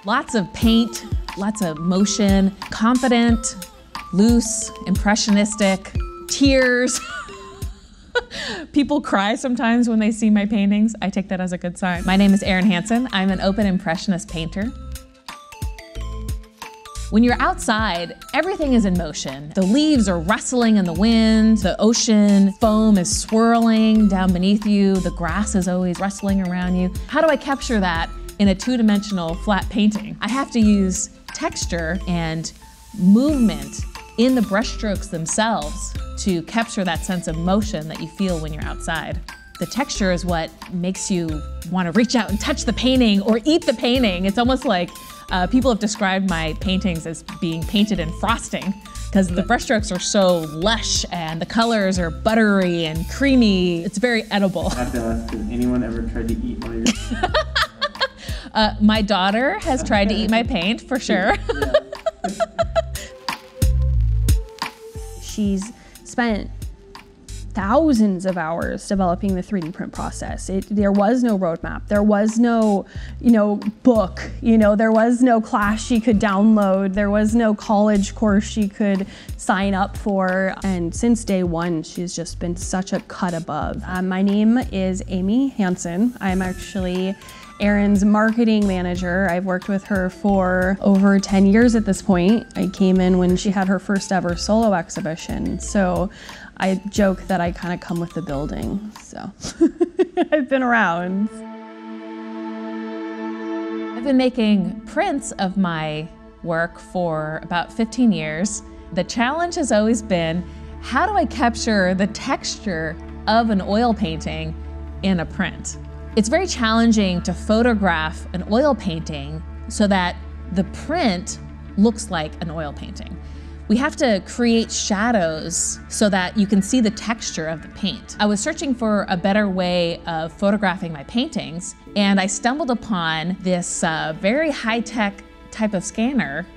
Lots of paint, lots of motion, confident, loose, impressionistic, tears. People cry sometimes when they see my paintings. I take that as a good sign. My name is Erin Hanson. I'm an open impressionist painter. When you're outside, everything is in motion. The leaves are rustling in the wind, the ocean foam is swirling down beneath you, the grass is always rustling around you. How do I capture that in a two-dimensional flat painting? I have to use texture and movement in the brushstrokes themselves to capture that sense of motion that you feel when you're outside. The texture is what makes you want to reach out and touch the painting or eat the painting. It's almost like people have described my paintings as being painted in frosting because the brushstrokes are so lush and the colors are buttery and creamy. It's very edible. I have to ask, has anyone ever tried to eat one of your My daughter has tried to eat my paint, for sure. She's spent thousands of hours developing the 3D print process. There was no roadmap. There was no, book. There was no class she could download. There was no college course she could sign up for. And since day one, she's just been such a cut above. My name is Erin Hanson. I'm actually Erin's marketing manager. I've worked with her for over 10 years at this point. I came in when she had her first ever solo exhibition. So I joke that I kind of come with the building. So I've been around. I've been making prints of my work for about 15 years. The challenge has always been, how do I capture the texture of an oil painting in a print? It's very challenging to photograph an oil painting so that the print looks like an oil painting. We have to create shadows so that you can see the texture of the paint. I was searching for a better way of photographing my paintings, and I stumbled upon this very high-tech type of scanner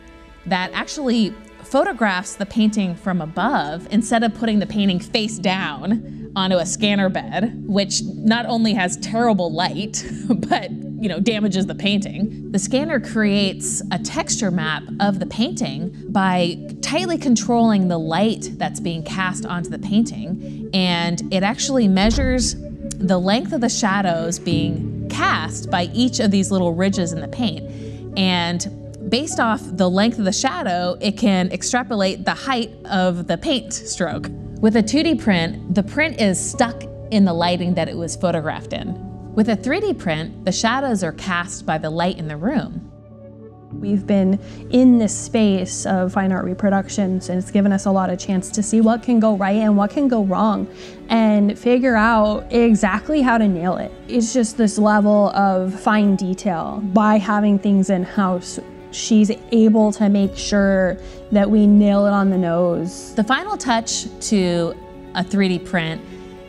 that actually photographs the painting from above instead of putting the painting face down onto a scanner bed, which not only has terrible light, but damages the painting. The scanner creates a texture map of the painting by tightly controlling the light that's being cast onto the painting, and it actually measures the length of the shadows being cast by each of these little ridges in the paint. And based off the length of the shadow, it can extrapolate the height of the paint stroke. With a 2D print, the print is stuck in the lighting that it was photographed in. With a 3D print, the shadows are cast by the light in the room. We've been in this space of fine art reproductions, and it's given us a lot of chance to see what can go right and what can go wrong and figure out exactly how to nail it. It's just this level of fine detail. By having things in-house, she's able to make sure that we nail it on the nose. The final touch to a 3D print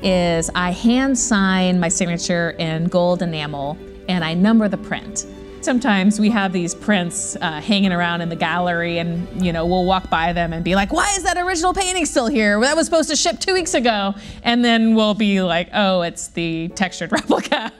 is I hand sign my signature in gold enamel and I number the print. Sometimes we have these prints hanging around in the gallery and we'll walk by them and be like, why is that original painting still here? That was supposed to ship 2 weeks ago. And then we'll be like, oh, it's the textured replica.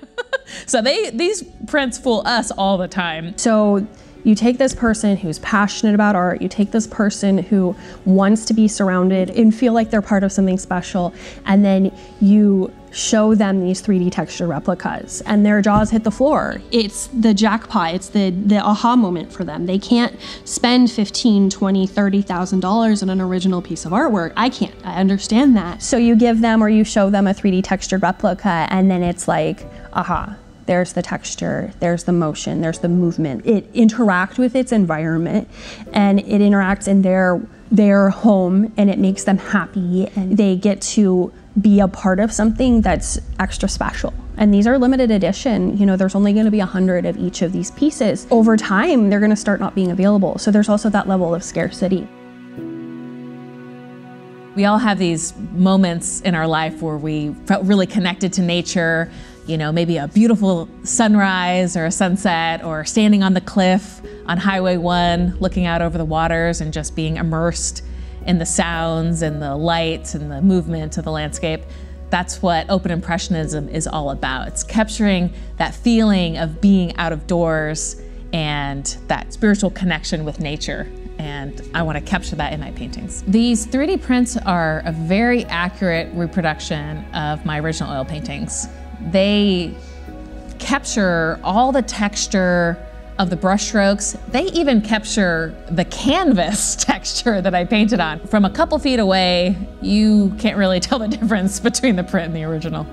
So these prints fool us all the time. So you take this person who's passionate about art, you take this person who wants to be surrounded and feel like they're part of something special, and then you show them these 3D texture replicas and their jaws hit the floor. It's the jackpot, it's the aha moment for them. They can't spend $15,000, $20,000, $30,000 on an original piece of artwork. I can't, I understand that. So you give them or you show them a 3D textured replica and then it's like, aha. There's the texture, there's the motion, there's the movement. It interacts with its environment and it interacts in their home and it makes them happy and they get to be a part of something that's extra special. And these are limited edition. There's only gonna be 100 of each of these pieces. Over time, they're gonna start not being available. So there's also that level of scarcity. We all have these moments in our life where we felt really connected to nature, maybe a beautiful sunrise or a sunset or standing on the cliff on Highway 1, looking out over the waters and just being immersed in the sounds and the lights and the movement of the landscape. That's what open impressionism is all about. It's capturing that feeling of being out of doors and that spiritual connection with nature. And I want to capture that in my paintings. These 3D prints are a very accurate reproduction of my original oil paintings. They capture all the texture of the brush strokes. They even capture the canvas texture that I painted on. From a couple feet away, you can't really tell the difference between the print and the original.